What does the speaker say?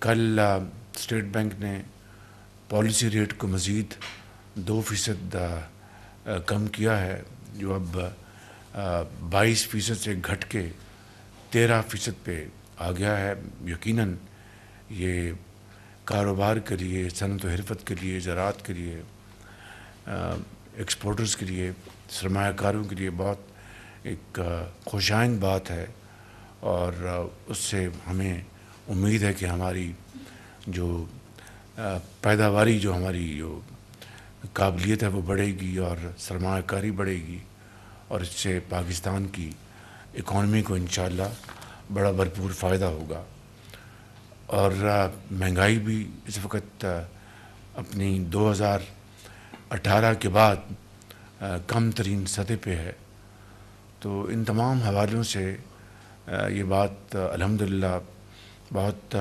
کل state bank نے policy rate کو مزید 2% کم کیا ہے، جو اب 22% سے گھٹ کے 13% پہ آ گیا ہے۔ یقیناً یہ کاروبار کے لیے، صنعت و حرفت کے لیے، زراعت کے لیے، ایکسپورٹرز کے لیے، سرمایہ کاروں کے لیے بہت ایک خوشائند بات ہے، اور اس سے ہمیں امید ہے کہ ہماری جو پیداواری، جو ہماری جو قابلیت ہے وہ بڑھے گی، اور سرمایہ کاری بڑھے گی، اور اس سے پاکستان کی اکانومی کو انشاءاللہ بڑا بھرپور فائدہ ہوگا۔ اور مہنگائی بھی اس وقت اپنی 2018 کے بعد کم ترین سطح پہ ہے۔ تو ان تمام حوالوں سے یہ بات الحمدللہ بہت